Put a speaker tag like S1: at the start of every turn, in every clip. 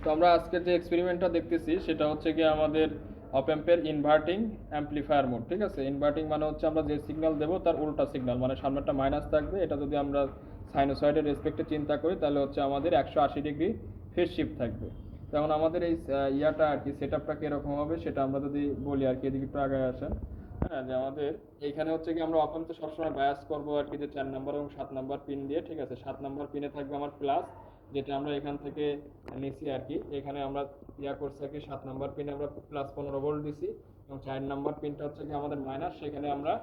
S1: তো আমরা আজকের যে এক্সপেরিমেন্টটা দেখতেছি সেটা হচ্ছে গিয়ে আমাদের অপ অ্যাম্পের ইনভার্টিং অ্যাম্পলিফায়ার মোড। ঠিক আছে, ইনভার্টিং মানে হচ্ছে আমরা যে সিগন্যাল দেবো তার উল্টা সিগন্যাল, মানে সামনেরটা মাইনাস থাকবে। এটা যদি আমরা সাইনোসয়েডের রেসপেক্টে চিন্তা করি তাহলে হচ্ছে আমাদের 180 ডিগ্রি ফেজ শিফট থাকবে। তখন আমাদের এই ইয়াটা আর কি সেট আপটা কীরকম হবে সেটা আমরা যদি বলি আর কি, এদিকে একটু আগে আসেন। হ্যাঁ, যে আমাদের এইখানে হচ্ছে কি আমরা অপ অ্যাম্পে সবসময় বায়াস করবো আর কি, যে 4 নম্বর এবং 7 নম্বর পিন দিয়ে। ঠিক আছে, 7 নম্বর পিনে থাকবে আমার প্লাস, যেটা আমরা এখান থেকে নিছি আর কি। এখানে আমরা করছি আর কি, 7 নম্বর পিনে আমরা +15 ভোল্ট দিছি, এবং 4 নম্বর পিনটা হচ্ছে কি আমাদের মাইনাস, সেখানে আমরা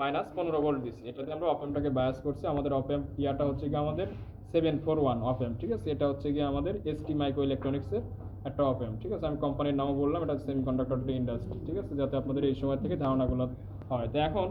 S1: -15 ভোল্ট দিছি। এটাতে আমরা অপএমটাকে বায়াস করছি। আমাদের অপএম হচ্ছে কি আমাদের 741 অপএম। ঠিক আছে, এটা হচ্ছে কি আমাদের এসটি মাইক্রো ইলেকট্রনিক্সের একটা অপএম। ঠিক আছে, আমি কোম্পানির নামও বললাম, এটা সেমিকন্ডাক্টর ইন্ডাস্ট্রি। ঠিক আছে, যাতে আপনাদের এই সময় থেকে ধারণাগুলো হয়। তো এখন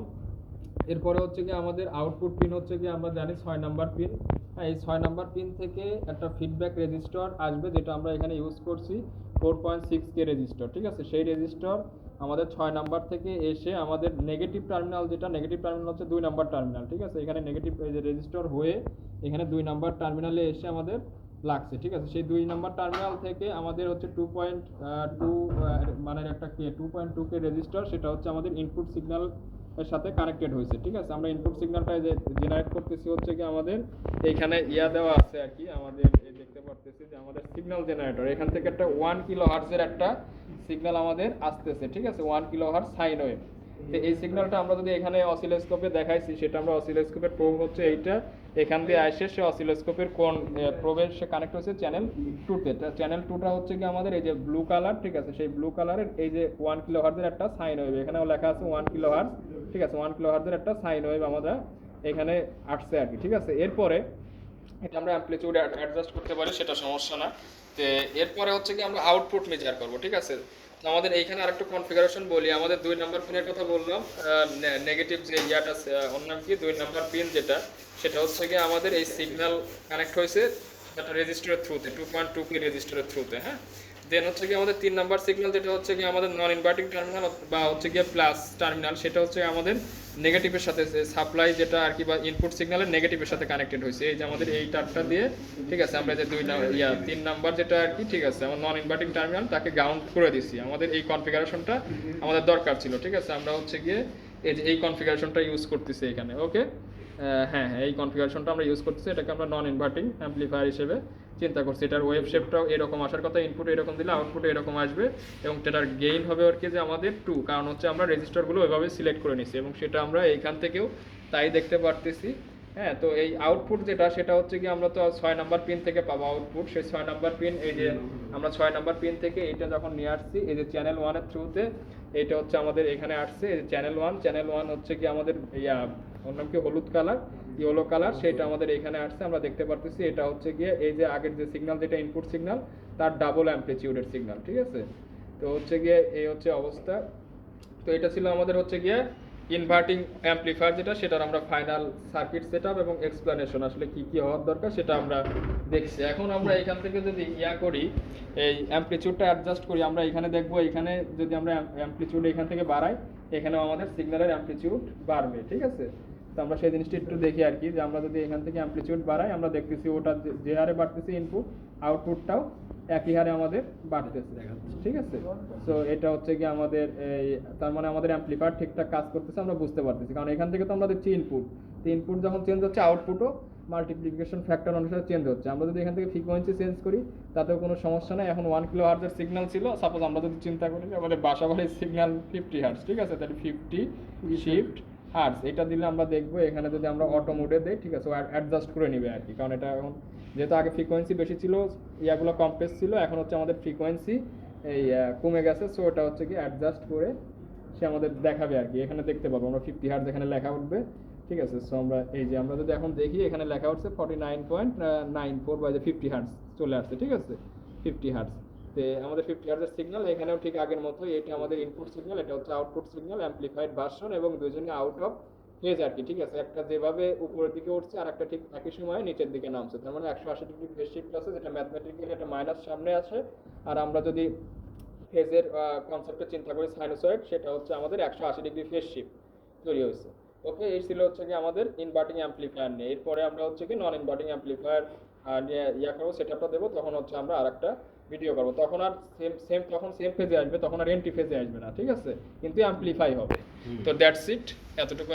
S1: এরপরে হচ্ছে কি আমাদের আউটপুট পিন হচ্ছে কি আমরা জানি 6 নম্বর পিন। হ্যাঁ, এই 6 নম্বর পিন থেকে একটা ফিডব্যাক রেজিস্টার আসবে, যেটা আমরা এখানে ইউজ করছি 4.6K রেজিস্টার। ঠিক আছে, সেই রেজিস্টার আমাদের 6 নম্বর থেকে এসে আমাদের নেগেটিভ টার্মিনাল, যেটা নেগেটিভ টার্মিনাল হচ্ছে 2 নম্বর টার্মিনাল। ঠিক আছে, এখানে নেগেটিভ রেজিস্টার হয়ে এখানে 2 নম্বর টার্মিনালে এসে আমাদের লাগছে। ঠিক আছে, সেই 2 নম্বর টার্মিনাল থেকে আমাদের হচ্ছে 2.2 মানে একটা 2.2K রেজিস্টার, সেটা হচ্ছে আমাদের ইনপুট সিগন্যাল এর সাথে কানেক্টেড হয়েছে। ঠিক আছে, আমরা ইনপুট সিগন্যালটা যে জেনারেট করতেছি হচ্ছে কি আমাদের এইখানে দেওয়া আছে আর কি, আমাদের দেখতে পারতেছি যে আমাদের সিগন্যাল জেনারেটর এখান থেকে একটা 1 কিলো হার্টজের একটা সিগন্যাল আমাদের আসতেছে। ঠিক আছে, 1 কিলো হার্টজ সাইন ওয়েভ। তো এই সিগন্যালটা আমরা যদি এখানে অসিলোস্কোপে দেখাইছি, সেটা আমরা অসিলোস্কোপের প্রোব হচ্ছে এইটা, এখান দিয়ে আসে সে অসিলোস্কোপের কোন প্রোবের সে কানেক্ট হচ্ছে চ্যানেল 2তে। চ্যানেল 2টা হচ্ছে কি আমাদের এই যে ব্লু কালার। ঠিক আছে, সেই ব্লু কালারের এই যে 1 কিলো হার্টজের একটা সাইন ওয়েভ, এখানেও লেখা আছে 1 কিলো হার্টজ। ঠিক আছে, 1 কিলো হার্টজের একটা সাইন ওয়েভ আমরা এখানে আসছে আর কি। ঠিক আছে, এরপরে এটা আমরা অ্যামপ্লিটিউড অ্যাডজাস্ট করতে পারি, সেটা সমস্যা না। তো এরপরে হচ্ছে কি আমরা আউটপুট মেজার করব। ঠিক আছে, তো আমাদের এইখানে আরেকটু কনফিগারেশন বলি। আমাদের 2 নম্বর পিনের কথা বললাম, নেগেটিভ যে ইয়াটা ওর নাম কি 2 নম্বর পিন যেটা, সেটা হচ্ছে কি আমাদের এই সিগন্যাল কানেক্ট হয়েছে একটা রেজিস্টারের থ্রুতে, 2.2K রেজিস্টারের থ্রুতে। হ্যাঁ, দেন হচ্ছে কি আমাদের 3 নম্বর সিগন্যাল, যেটা হচ্ছে কি আমাদের নন ইনভার্টিং টার্মিনাল বা হচ্ছে গিয়ে প্লাস টার্মিনাল, সেটা হচ্ছে আমাদের নেগেটিভের সাথে সাপ্লাই যেটা আর কি, বা ইনপুট সিগন্যালের নেগেটিভের সাথে কানেক্টেড হয়েছে এই যে আমাদের এই তারটা দিয়ে। ঠিক আছে, আমরা যে 3 নম্বর যেটা আর কি, ঠিক আছে, আমার নন ইনভার্টিং টার্মিনাল তাকে গ্রাউন্ড করে দিছি। আমাদের এই কনফিগারেশনটা আমাদের দরকার ছিল। ঠিক আছে, আমরা হচ্ছে গিয়ে এই যে এই কনফিগারেশনটা ইউজ করতেছি এখানে। ওকে, হ্যাঁ হ্যাঁ, এই কনফিগারেশনটা আমরা ইউজ করতেছি, এটাকে আমরা নন ইনভার্টিং অ্যাম্পলিফায়ার হিসেবে চিন্তা করছি। এটার ওয়েভ শেপটাও এরকম আসার কথা, ইনপুট এরকম দিলে আউটপুট এরকম আসবে, এবং এটার গেইন হবে আর কি যে আমাদের 2, কারণ হচ্ছে আমরা রেজিস্টারগুলো ওইভাবে সিলেক্ট করে নিছি, এবং সেটা আমরা এইখান থেকেও তাই দেখতে পারতেছি। হ্যাঁ, তো এই আউটপুট যেটা, সেটা হচ্ছে কি আমরা তো 6 নম্বর পিন থেকে পাবো আউটপুট। সেই 6 নম্বর পিন, এই যে আমরা 6 নম্বর পিন থেকে এইটা যখন নিয়ে আসছি এই যে চ্যানেল 1-এর থ্রুতে, এটা হচ্ছে আমাদের এখানে আসছে এই চ্যানেল 1 হচ্ছে কি আমাদের ওর নাম কি হলুদ কালার, ইয়েলো কালার, সেটা আমাদের এখানে আসছে। আমরা দেখতে পারতেছি এটা হচ্ছে গিয়ে এই যে আগের যে সিগন্যাল, যেটা ইনপুট সিগন্যাল, তার ডাবল অ্যামপ্লিটিউডের সিগন্যাল। ঠিক আছে, তো হচ্ছে গিয়ে এই হচ্ছে অবস্থা। তো এটা ছিল আমাদের হচ্ছে গিয়ে ইনভার্টিং অ্যাম্পলিফায়ার যেটা, সেটার আমরা ফাইনাল সার্কিট সেটআপ এবং এক্সপ্লেনেশন আসলে কি কি হওয়ার দরকার সেটা আমরা দেখছি। এখন আমরা এখান থেকে যদি করি, এই অ্যামপ্লিটিউডটা অ্যাডজাস্ট করি, আমরা এখানে দেখবো এখানে যদি আমরা অ্যামপ্লিটিউড এখান থেকে বাড়াই, এখানেও আমাদের সিগন্যালের অ্যামপ্লিটিউড বাড়বে। ঠিক আছে, তো আমরা সেই জিনিসটা একটু দেখি আর কি, যে আমরা যদি এখান থেকে অ্যামপ্লিটিউড বাড়াই, আমরা দেখতেছি ওটা যে হারে বাড়তেছে ইনপুট, আউটপুটটাও একই হারে আমাদের বাড়তেছে। ঠিক আছে, তো এটা হচ্ছে কি আমাদের এই, তার মানে আমাদের অ্যামপ্লিফায়ার ঠিকঠাক কাজ করতেছে আমরা বুঝতে পারতেছি, কারণ এখান থেকে তো আমরা দেখছি ইনপুট, তো ইনপুট যখন চেঞ্জ হচ্ছে আউটপুটও মাল্টিপ্লিকেশন ফ্যাক্টর অনুসারে চেঞ্জ হচ্ছে। আমরা যদি এখান থেকে ফ্রিকোয়েন্সি চেঞ্জ করি তাতেও কোনো সমস্যা নেই। এখন 1 কিলো হার্টজের সিগন্যাল ছিল, সাপোজ আমরা যদি চিন্তা করি যে আমাদের বাসাবাড়ির সিগন্যাল 50 হার্টজ। ঠিক আছে, তাহলে 50 শিফট হার্টজ এটা দিলে আমরা দেখবো এখানে যদি আমরা অটো মোডে দিই, ঠিক আছে, অ্যাডজাস্ট করে নিবে আর কি, কারণ এটা এখন যেহেতু আগে ফ্রিকোয়েন্সি বেশি ছিল, ইয়াগুলো কমপ্লেক্স ছিল, এখন হচ্ছে আমাদের ফ্রিকোয়েন্সি এই কমে গেছে, সো এটা হচ্ছে কি অ্যাডজাস্ট করে সে আমাদের দেখাবে আর কি। এখানে দেখতে পাবো আমরা 50 হার্টজ এখানে লেখা উঠবে। ঠিক আছে, সো আমরা এই যে আমরা যদি এখন দেখি এখানে লেখা উঠছে 49.94 বাই 50 হার্টজ চলে আসছে। ঠিক আছে, 50 হার্টজ, তো আমাদের 50 হার্টজের সিগন্যাল এখানেও ঠিক আগের মতো, এটা আমাদের ইনপুট সিগন্যাল, এটা হচ্ছে আউটপুট সিগন্যাল, অ্যাম্পলিফাইড ভার্সন, এবং দুজনই আউট অফ ফেজ আর কি। ঠিক আছে, একটা যেভাবে উপরের দিকে উঠছে আর একটা ঠিক একই সময়ে নিচের দিকে নামছে, তার মানে 180 ডিগ্রি ফেজ শিফট আছে, যেটা ম্যাথমেটিক্যালি একটা মাইনাস সামনে আছে। আর আমরা যদি ফেজের কনসেপ্টে চিন্তা করি সাইনোসয়েড, সেটা হচ্ছে আমাদের 180 ডিগ্রি ফেজ শিফট তৈরি হয়েছে। ওকে, এই ছিল হচ্ছে কি আমাদের ইনভার্টিং অ্যাম্পলিফায়ার নিয়ে। এরপরে আমরা হচ্ছে কি নন ইনভার্টিং অ্যাম্পলিফায়ার নিয়ে করবো, সেটআপটা দেবো, তখন হচ্ছে আমরা আরেকটা ভিডিও করবো, তখন আর সেম ফেজে আসবে, তখন আর এন্টি ফেজে আসবে না, ঠিক আছে, কিন্তু অ্যাম্পলিফাই হবে। তো দ্যাটস ইট, এতটুকু